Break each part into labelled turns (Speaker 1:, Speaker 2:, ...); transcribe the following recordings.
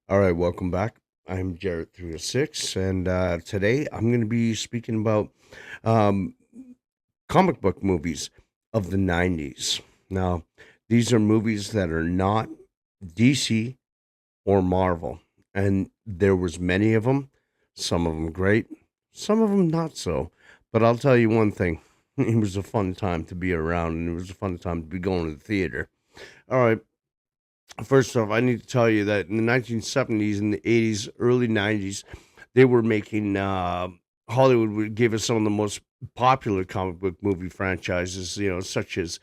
Speaker 1: All right, welcome back. I'm Jared 306, and today I'm going to be speaking about um, comic book movies of the 90s. Now, these are movies that are not DC or Marvel, and there was many of them, some of them great, some of them not so. But I'll tell you one thing, it was a fun time to be around, and it was a fun time to be going to the theater. All right, first off, I need to tell you that in the 1970s and the 80s, early 90s, they were making Hollywood would give us some of the most popular comic book movie franchises, such as,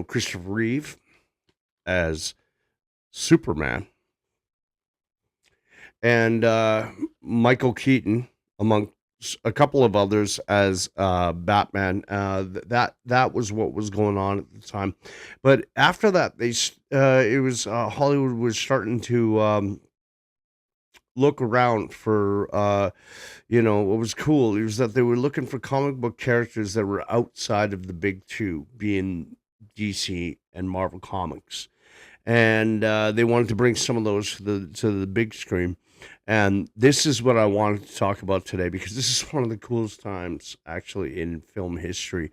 Speaker 1: Christopher Reeve as Superman and Michael Keaton, among a couple of others, as Batman. That was what was going on at the time. But after that, it was Hollywood was starting to look around for what was cool is that they were looking for comic book characters that were outside of the big two, being DC and Marvel Comics, and they wanted to bring some of those to the big screen. And this is what I wanted to talk about today because this is one of the coolest times actually in film history,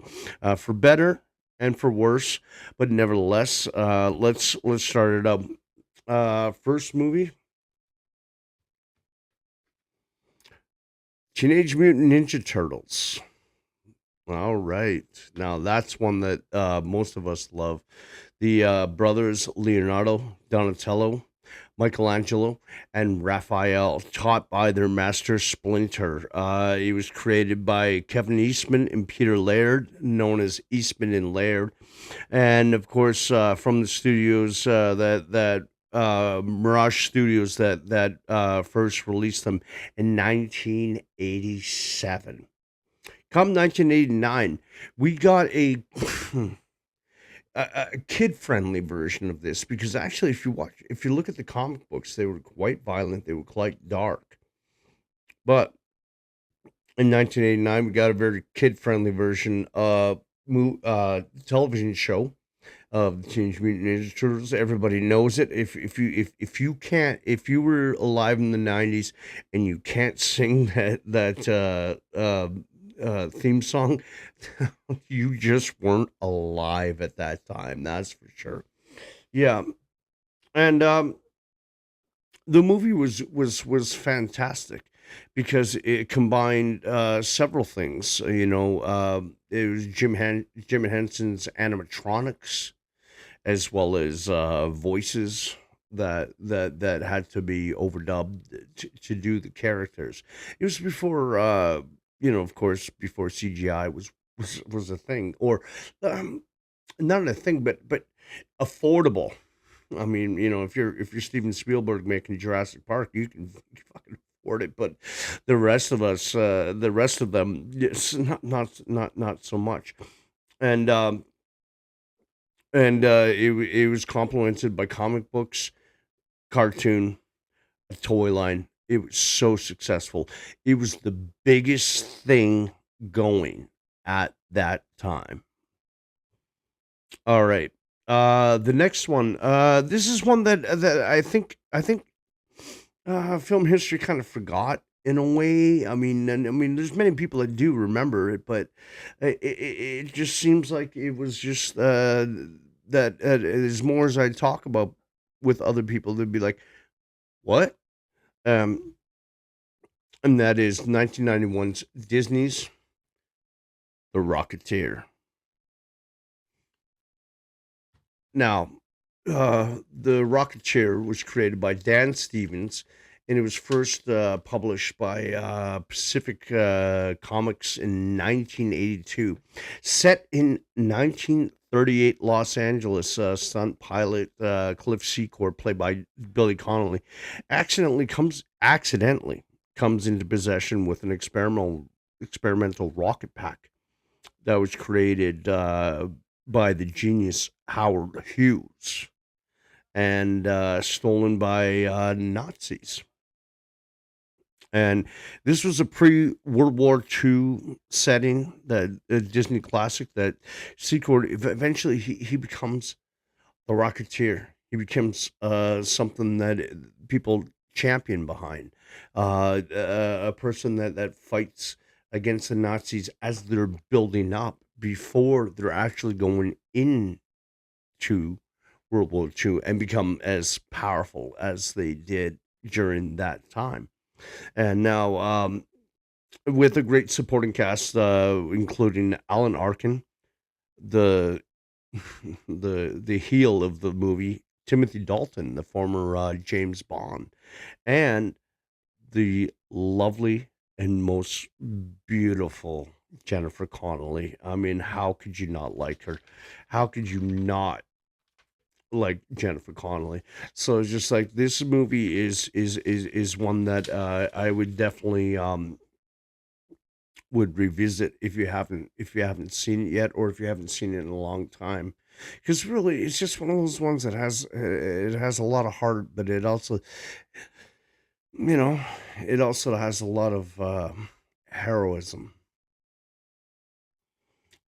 Speaker 1: for better and for worse. But nevertheless, let's start it up. First movie, Teenage Mutant Ninja Turtles. All right. Now that's one that most of us love. The brothers Leonardo, Donatello, Michelangelo, and Raphael, taught by their master Splinter. It was created by Kevin Eastman and Peter Laird, known as Eastman and Laird, and of course from the studios that Mirage Studios that first released them in 1987. Come 1989, we got a a kid-friendly version of this because actually, if you look at the comic books, they were quite violent. They were quite dark. But in 1989, we got a very kid-friendly version television show of the Teenage Mutant Ninja Turtles. Everybody knows it. If you were alive in the 90s and you can't sing that theme song, you just weren't alive at that time. That's for sure. Yeah, and the movie was fantastic because it combined several things. It was Jim Henson's animatronics as well as voices that had to be overdubbed to do the characters. It was before, of course, before CGI was a thing, or um, not a thing, but affordable. I mean, if you're Steven Spielberg making Jurassic Park, you can fucking afford it. But the rest of them, it's not so much. And it was complemented by comic books, cartoon, a toy line. It was so successful. It was the biggest thing going at that time. All right. The next one. This is one that I think film history kind of forgot in a way. I mean, there's many people that do remember it, but it just seems like it was just that as more as I talk about with other people, they'd be like, "What?" Um, and that is 1991's Disney's The Rocketeer. Now, the Rocketeer was created by Dan Stevens, and it was first published by Pacific Comics in 1982. Set in 1938 Los Angeles, stunt pilot Cliff Secord, played by Billy Connolly, accidentally comes into possession with an experimental rocket pack that was created by the genius Howard Hughes and stolen by Nazis. And this was a pre World War II setting, that Disney classic that Secord eventually he becomes the Rocketeer. He becomes something that people champion behind, a person that fights against the Nazis as they're building up before they're actually going into World War II and become as powerful as they did during that time. And now, with a great supporting cast, including Alan Arkin, the the heel of the movie, Timothy Dalton, the former James Bond, and the lovely and most beautiful Jennifer Connelly. I mean, how could you not like her? How could you not like Jennifer Connelly? So it's just like this movie is one that I would definitely would revisit if you haven't seen it yet, or if you haven't seen it in a long time, because really it's just one of those ones that has it has a lot of heart, but it also, you know, it also has a lot of heroism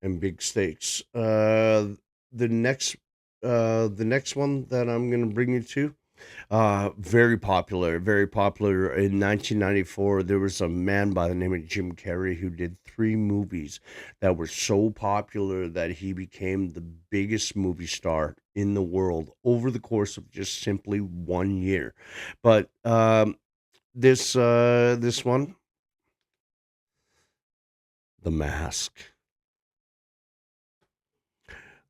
Speaker 1: and big stakes. The next the next one that I'm gonna bring you to, very popular, very popular. In 1994, there was a man by the name of Jim Carrey who did 3 movies that were so popular that he became the biggest movie star in the world over the course of just simply 1 year. But, this one, The Mask.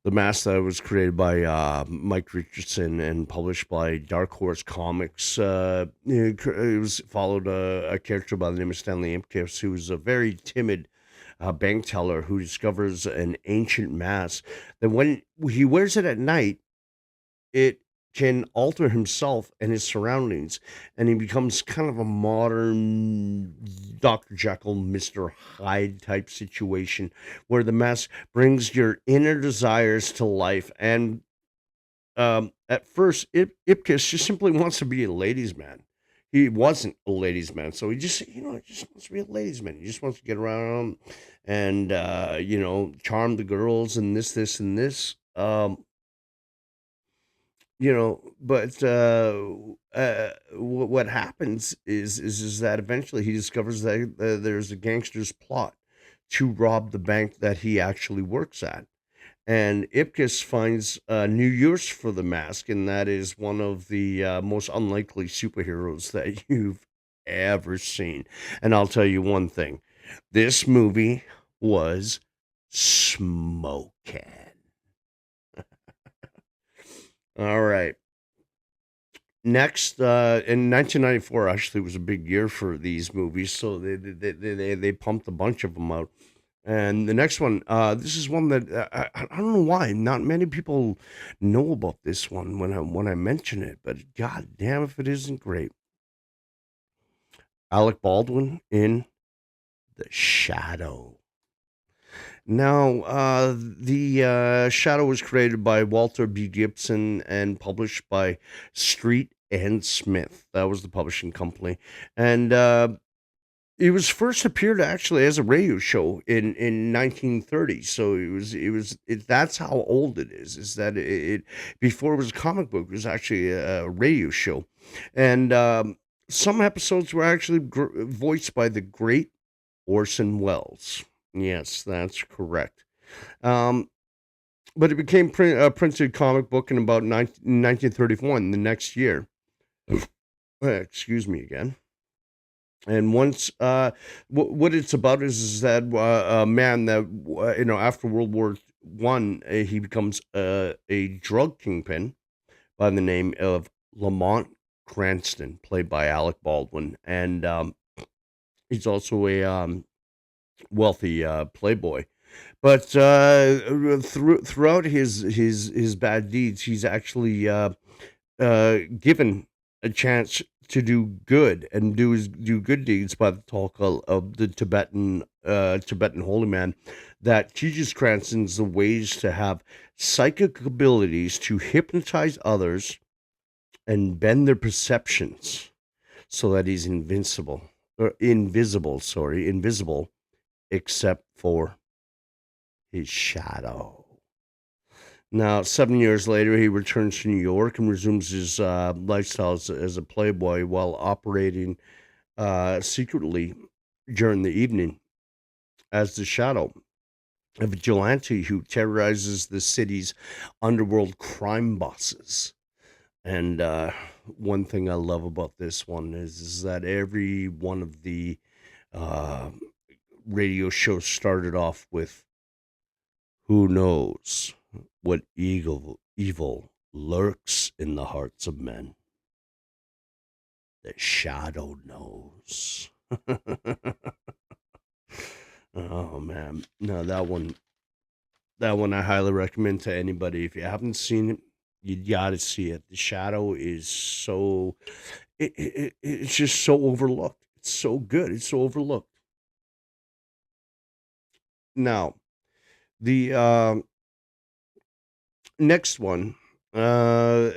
Speaker 1: The Mask that was created by Mike Richardson and published by Dark Horse Comics. It was followed a character by the name of Stanley Ipkiss, who was a very timid bank teller who discovers an ancient mask that when he wears it at night, it can alter himself and his surroundings, and he becomes kind of a modern Dr. Jekyll, Mr. Hyde type situation where the mask brings your inner desires to life. And at first, Ipkiss just simply wants to be a ladies' man. He wasn't a ladies' man, so he just, he just wants to be a ladies' man. He just wants to get around and, charm the girls and this, and this. But what happens is that eventually he discovers that there's a gangster's plot to rob the bank that he actually works at, and Ipkiss finds a new use for the mask, and that is one of the most unlikely superheroes that you've ever seen. And I'll tell you one thing: this movie was smoking. All right. Next, in 1994, actually was a big year for these movies, so they pumped a bunch of them out. And the next one, this is one that I don't know why not many people know about this one when I mention it, but god damn if it isn't great. Alec Baldwin in The Shadow. Now, the Shadow was created by Walter B. Gibson and published by Street and Smith. That was the publishing company, and it was first appeared actually as a radio show in 1930. So that's how old it is. Is that before it was a comic book, it was actually a radio show, and some episodes were actually voiced by the great Orson Welles. Yes, that's correct. Um, but it became a printed comic book in about 1931, the next year. Excuse me again. And once, what it's about is that a man that after World War One, he becomes a drug kingpin by the name of Lamont Cranston, played by Alec Baldwin, and he's also a wealthy playboy. But throughout his bad deeds, he's actually given a chance to do good and do good deeds by the talk of the Tibetan holy man that teaches Cranston's the ways to have psychic abilities to hypnotize others and bend their perceptions so that he's invisible except for his shadow. Now, 7 years later, he returns to New York and resumes his lifestyle as a playboy while operating secretly during the evening as the shadow, a vigilante who terrorizes the city's underworld crime bosses. And one thing I love about this one is that every one of the uh, radio shows started off with "Who knows what evil lurks in the hearts of men? The shadow knows." Oh man, no, that one I highly recommend to anybody. If you haven't seen it, you gotta see it. The Shadow is so it's just so overlooked. It's so good. It's so overlooked. Now, the next one, well,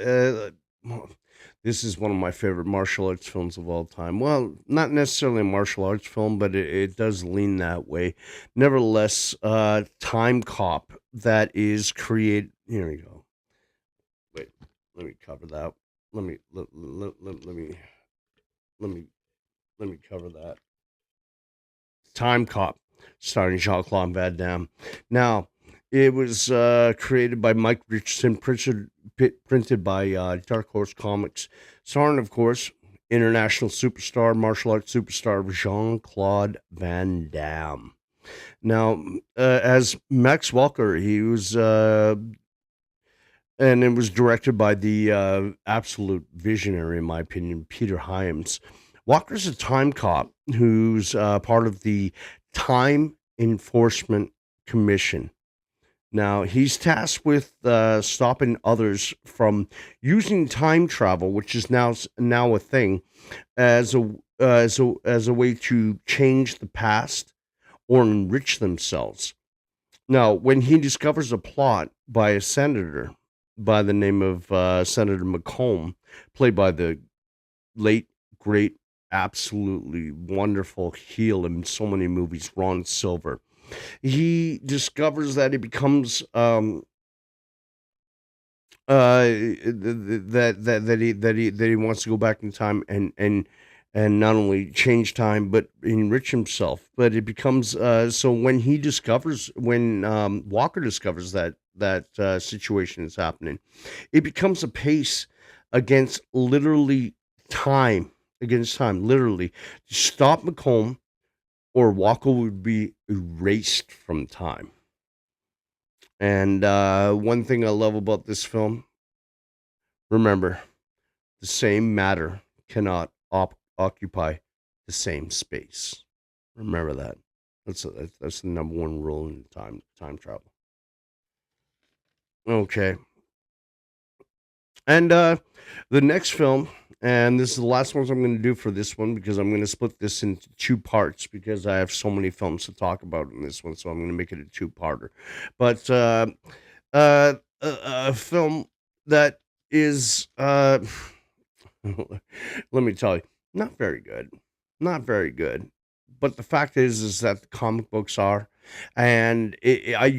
Speaker 1: this is one of my favorite martial arts films of all time. Well, not necessarily a martial arts film, but it does lean that way. Nevertheless, Time Cop that is create. Here we go. Wait, let me cover that. Let me let me cover that. Time Cop, starring Jean Claude Van Damme. Now, it was created by Mike Richardson, printed by Dark Horse Comics, starring, of course, international superstar, martial arts superstar Jean Claude Van Damme. Now, as Max Walker, he was and it was directed by the absolute visionary, in my opinion, Peter Hyams. Walker's a time cop who's part of the Time Enforcement Commission. Now, he's tasked with stopping others from using time travel, which is now a thing, as a way to change the past or enrich themselves. Now, when he discovers a plot by a senator by the name of Senator McComb, played by the late, great, absolutely wonderful heel in so many movies, Ron Silver, he discovers that he becomes that he wants to go back in time and not only change time but enrich himself. But it becomes so when Walker discovers that situation is happening, it becomes a pace against literally time against time, literally, to stop McComb or Walker would be erased from time. And one thing I love about this film, remember, the same matter cannot occupy the same space. Remember that. That's the number one rule in time travel. Okay, and the next film, and this is the last ones I'm going to do for this one because I'm going to split this into two parts because I have so many films to talk about in this one, so I'm going to make it a two-parter. But a film that is let me tell you, not very good, not very good. But the fact is that the comic books are, and I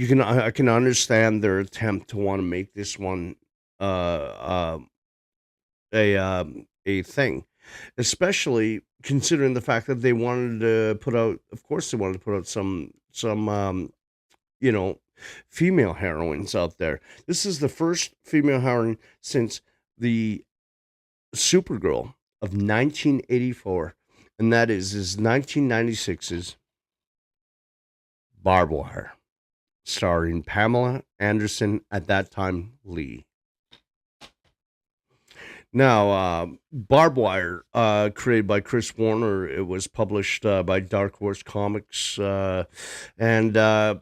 Speaker 1: can understand their attempt to want to make this one uh, uh, a thing, especially considering the fact that they wanted to put out. Of course, they wanted to put out some you know, female heroines out there. This is the first female heroine since the Supergirl of 1984, and that is 1996's Barbed Wire, starring Pamela Anderson, at that time Lee. Now, Barbed Wire, created by Chris Warner, it was published by Dark Horse Comics, and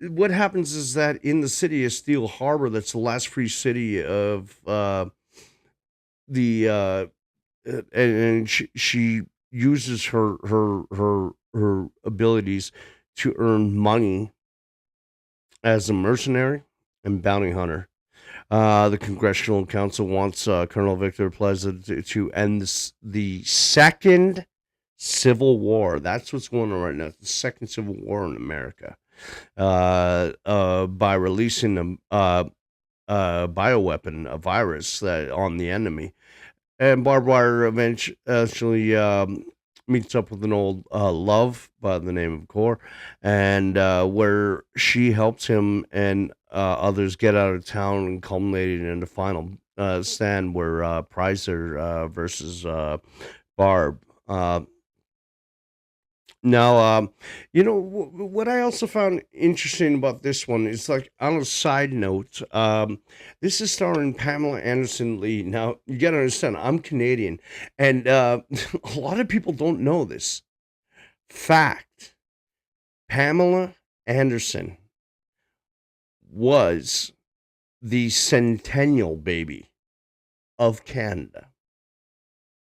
Speaker 1: what happens is that in the city of Steel Harbor, that's the last free city of the and she uses her abilities to earn money as a mercenary and bounty hunter. The Congressional Council wants Colonel Victor Plaza to end the second Civil War. That's what's going on right now. The second Civil War in America. by releasing a bioweapon, a virus that on the enemy. And barbed wire eventually meets up with an old love by the name of Core, and where she helps him and others get out of town, and culminating in the final stand where Prizer versus Barb. Now, what I also found interesting about this one is, like, on a side note, this is starring Pamela Anderson Lee. Now, you got to understand, I'm Canadian, and a lot of people don't know this fact. Pamela Anderson was the centennial baby of Canada.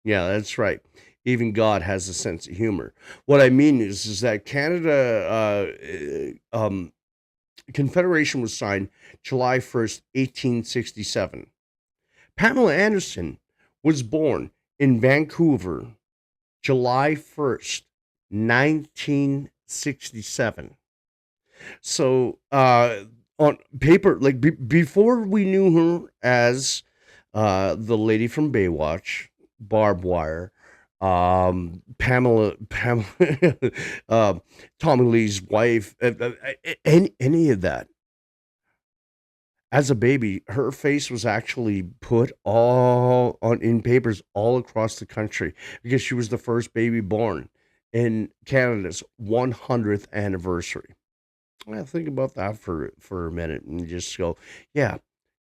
Speaker 1: Yeah, that's right. Even God has a sense of humor. What I mean is that Canada, Confederation was signed July 1st, 1867. Pamela Anderson was born in Vancouver, July 1st, 1967. So, on paper, like before we knew her as the lady from Baywatch, Barbed Wire, Pamela, uh, Tommy Lee's wife, any of that. As a baby, her face was actually put all on in papers all across the country because she was the first baby born in Canada's 100th anniversary. Well, think about that for a minute and just go, yeah,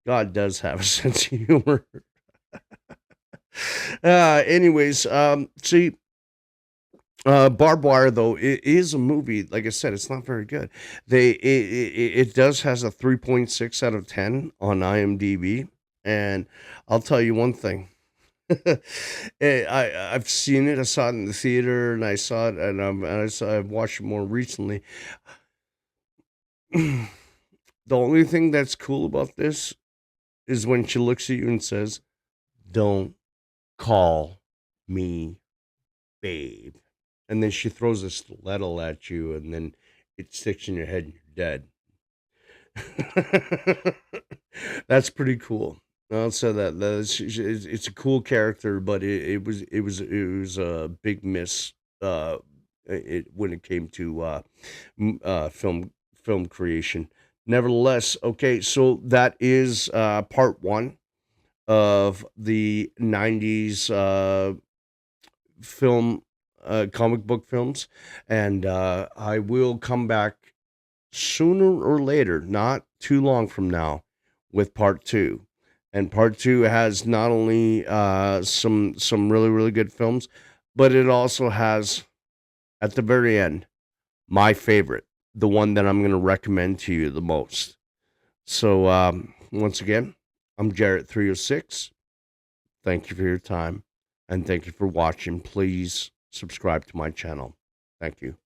Speaker 1: God does have a sense of humor. Anyways, see, Barbed Wire though it is a movie. Like I said, it's not very good. It does has a 3.6 out of 10 on IMDb, and I'll tell you one thing. I've seen it. I saw it in the theater, and I saw it, I've watched it more recently. The only thing that's cool about this is when she looks at you and says, "Don't call me babe." And then she throws a stiletto at you, and then it sticks in your head and you're dead. That's pretty cool. I'll say it's a cool character, but it was a big miss when it came to film creation. Nevertheless, okay, so that is part one of the '90s film comic book films, and I will come back sooner or later, not too long from now, with part two. And part two has not only some really really good films, but it also has at the very end my favorite, the one that I'm going to recommend to you the most. So once again, I'm Jarrett 306. Thank you for your time, and thank you for watching. Please subscribe to my channel. Thank you.